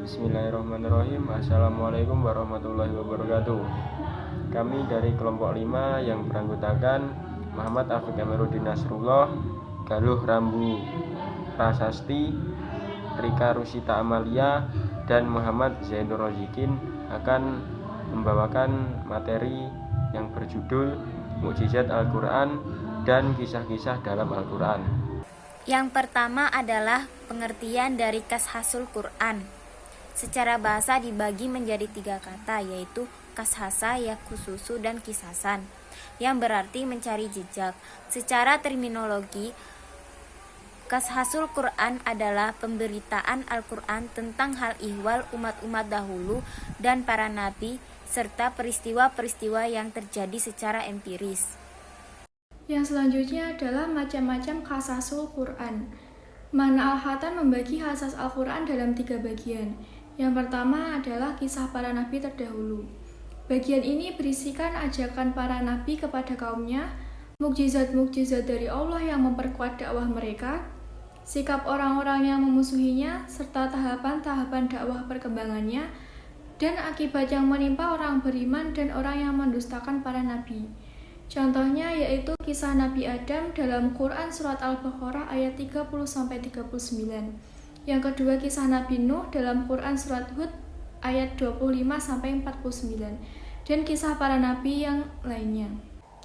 Bismillahirrahmanirrahim. Assalamualaikum warahmatullahi wabarakatuh. Kami dari kelompok 5 yang beranggotakan Muhammad Afiq Amiruddin Nasrullah, Galuh Rambu Prasasti, Rika Rusita Amalia, dan Muhammad Zainur Rozikin akan membawakan materi yang berjudul Mukjizat Al-Quran dan kisah-kisah dalam Al-Quran. Yang pertama adalah pengertian dari kashasul Quran. Secara bahasa dibagi menjadi 3 kata, yaitu kashasa, yakususu, dan kisasan, yang berarti mencari jejak. Secara terminologi, kashasul Quran adalah pemberitaan Al-Quran tentang hal ihwal umat-umat dahulu dan para nabi, serta peristiwa-peristiwa yang terjadi secara empiris. Yang selanjutnya adalah macam-macam kashasul Quran. Makna Al-Hatan membagi khasas Al-Quran dalam 3 bagian. Yang pertama adalah kisah para nabi terdahulu. Bagian ini berisikan ajakan para nabi kepada kaumnya, mukjizat-mukjizat dari Allah yang memperkuat dakwah mereka, sikap orang-orang yang memusuhinya, serta tahapan-tahapan dakwah perkembangannya, dan akibat yang menimpa orang beriman dan orang yang mendustakan para nabi. Contohnya yaitu kisah Nabi Adam dalam Quran Surat Al-Baqarah ayat 30-39. Yang kedua, kisah Nabi Nuh dalam Quran Surat Hud ayat 25-49, dan kisah para nabi yang lainnya.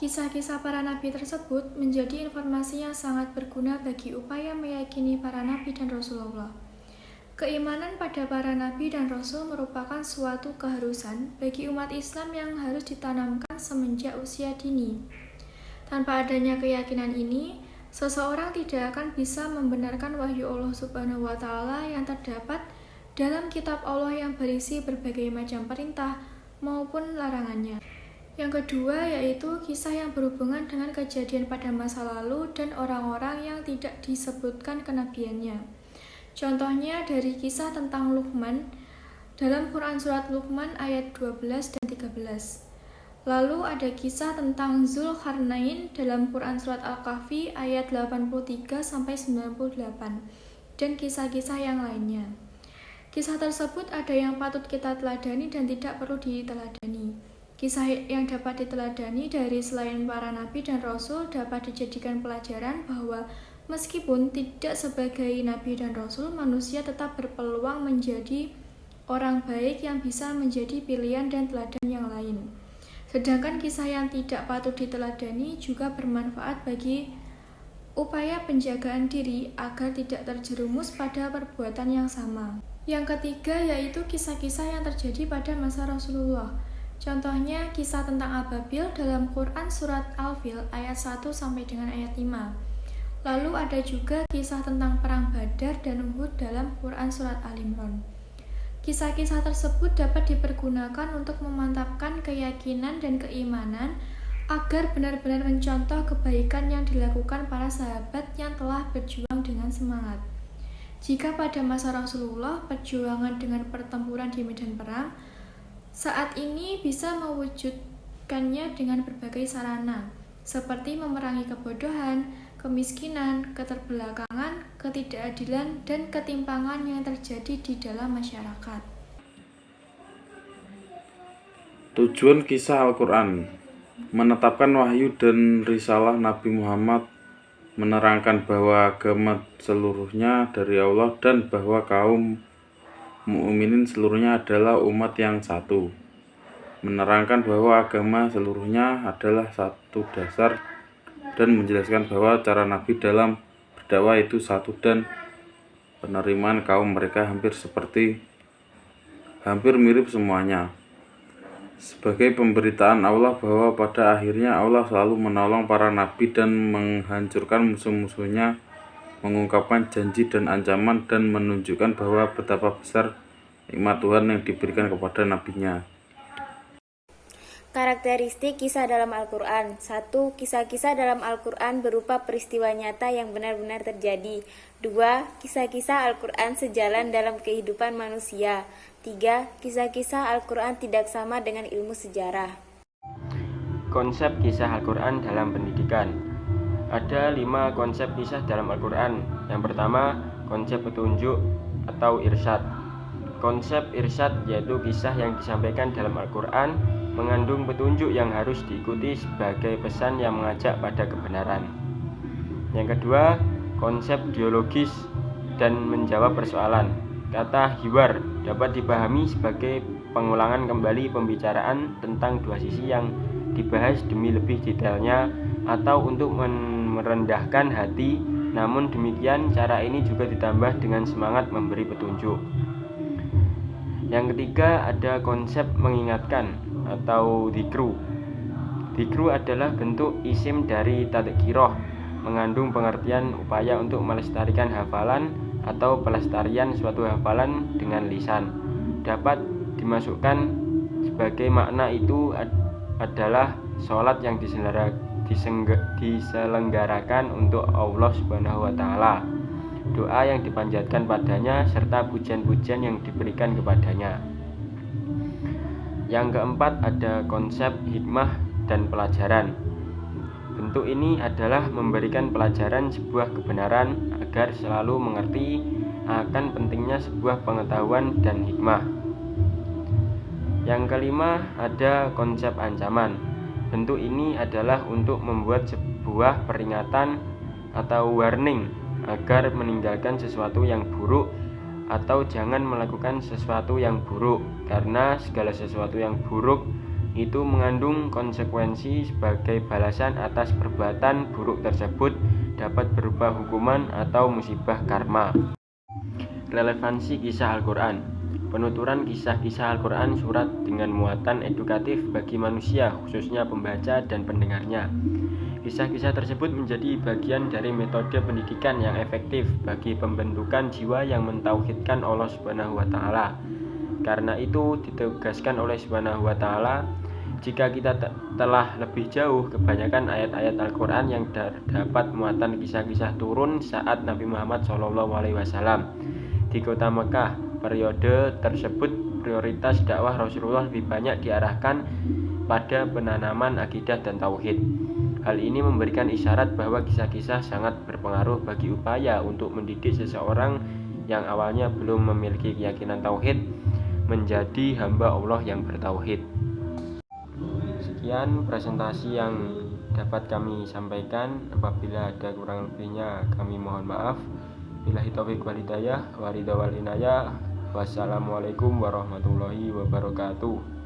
Kisah-kisah para nabi tersebut menjadi informasi yang sangat berguna bagi upaya meyakini para nabi dan Rasulullah. Keimanan pada para nabi dan Rasul merupakan suatu keharusan bagi umat Islam yang harus ditanamkan semenjak usia dini. Tanpa adanya keyakinan ini, seseorang tidak akan bisa membenarkan wahyu Allah Subhanahu wa Ta'ala yang terdapat dalam kitab Allah yang berisi berbagai macam perintah maupun larangannya. Yang kedua yaitu kisah yang berhubungan dengan kejadian pada masa lalu dan orang-orang yang tidak disebutkan kenabiannya. Contohnya dari kisah tentang Luqman dalam Quran Surat Luqman ayat 12 dan 13. Lalu ada kisah tentang Zulkarnain dalam Quran Surat Al-Kahfi ayat 83-98, dan kisah-kisah yang lainnya. Kisah tersebut ada yang patut kita teladani dan tidak perlu diteladani. Kisah yang dapat diteladani dari selain para nabi dan rasul dapat dijadikan pelajaran bahwa meskipun tidak sebagai nabi dan rasul, manusia tetap berpeluang menjadi orang baik yang bisa menjadi pilihan dan teladan yang lain. Sedangkan kisah yang tidak patut diteladani juga bermanfaat bagi upaya penjagaan diri agar tidak terjerumus pada perbuatan yang sama. Yang ketiga yaitu kisah-kisah yang terjadi pada masa Rasulullah. Contohnya kisah tentang Ababil dalam Quran Surat Al-Fil ayat 1 sampai dengan ayat 5. Lalu ada juga kisah tentang perang Badar dan Uhud dalam Quran Surat Al-Imran. Kisah-kisah tersebut dapat dipergunakan untuk memantapkan keyakinan dan keimanan agar benar-benar mencontoh kebaikan yang dilakukan para sahabat yang telah berjuang dengan semangat. Jika pada masa Rasulullah perjuangan dengan pertempuran di medan perang, saat ini bisa mewujudkannya dengan berbagai sarana, seperti memerangi kebodohan, kemiskinan, keterbelakangan, ketidakadilan, dan ketimpangan yang terjadi di dalam masyarakat. Tujuan kisah Al-Quran: menetapkan wahyu dan risalah Nabi Muhammad, menerangkan bahwa agama seluruhnya dari Allah dan bahwa kaum mukminin seluruhnya adalah umat yang satu, menerangkan bahwa agama seluruhnya adalah satu dasar, dan menjelaskan bahwa cara Nabi dalam berdakwah itu satu dan penerimaan kaum mereka hampir mirip semuanya. Sebagai pemberitaan Allah bahwa pada akhirnya Allah selalu menolong para nabi dan menghancurkan musuh-musuhnya, mengungkapkan janji dan ancaman, dan menunjukkan bahwa betapa besar nikmat Tuhan yang diberikan kepada nabinya. Karakteristik kisah dalam Al-Quran. 1. Kisah-kisah dalam Al-Quran berupa peristiwa nyata yang benar-benar terjadi. 2. Kisah-kisah Al-Quran sejalan dalam kehidupan manusia. 3. Kisah-kisah Al-Quran tidak sama dengan ilmu sejarah. Konsep kisah Al-Quran dalam pendidikan. Ada 5 konsep kisah dalam Al-Quran. Yang pertama, konsep petunjuk atau irsyad. konsep irsyad, yaitu kisah yang disampaikan dalam Al-Quran mengandung petunjuk yang harus diikuti sebagai pesan yang mengajak pada kebenaran. Yang kedua, konsep dialogis dan menjawab persoalan. Kata hiwar dapat dipahami sebagai pengulangan kembali pembicaraan tentang dua sisi yang dibahas demi lebih detailnya atau untuk merendahkan hati. Namun demikian, cara ini juga ditambah dengan semangat memberi petunjuk. Yang ketiga, ada konsep mengingatkan atau dzikru. Dzikru adalah bentuk isim dari tadhkiroh, mengandung pengertian upaya untuk melestarikan hafalan atau pelestarian suatu hafalan dengan lisan. Dapat dimasukkan sebagai makna itu adalah sholat yang diselenggarakan untuk Allah Subhanahu wa Ta'ala, doa yang dipanjatkan padanya, serta pujian-pujian yang diberikan kepadanya. Yang keempat, ada konsep hikmah dan pelajaran. Bentuk ini adalah memberikan pelajaran sebuah kebenaran agar selalu mengerti akan pentingnya sebuah pengetahuan dan hikmah. Yang kelima, ada konsep ancaman. Bentuk ini adalah untuk membuat sebuah peringatan atau warning agar meninggalkan sesuatu yang buruk atau jangan melakukan sesuatu yang buruk, karena segala sesuatu yang buruk itu mengandung konsekuensi sebagai balasan atas perbuatan buruk tersebut, dapat berupa hukuman atau musibah karma. Relevansi kisah Al-Quran. Penuturan kisah-kisah Al-Quran surat dengan muatan edukatif bagi manusia, khususnya pembaca dan pendengarnya. Kisah-kisah tersebut menjadi bagian dari metode pendidikan yang efektif bagi pembentukan jiwa yang mentauhidkan Allah Subhanahu wa Ta'ala. Karena itu ditugaskan oleh Subhanahu wa Ta'ala, jika kita telah lebih jauh, kebanyakan ayat-ayat Al-Quran yang terdapat muatan kisah-kisah turun saat Nabi Muhammad SAW di kota Mekah. Periode tersebut prioritas dakwah Rasulullah lebih banyak diarahkan pada penanaman akidah dan tauhid. Hal ini memberikan isyarat bahwa kisah-kisah sangat berpengaruh bagi upaya untuk mendidik seseorang yang awalnya belum memiliki keyakinan tauhid menjadi hamba Allah yang bertauhid. Sekian presentasi yang dapat kami sampaikan. Apabila ada kurang lebihnya kami mohon maaf. Billahi taufiq wal hidayah, wa ridha wal inayah. Wassalamualaikum warahmatullahi wabarakatuh.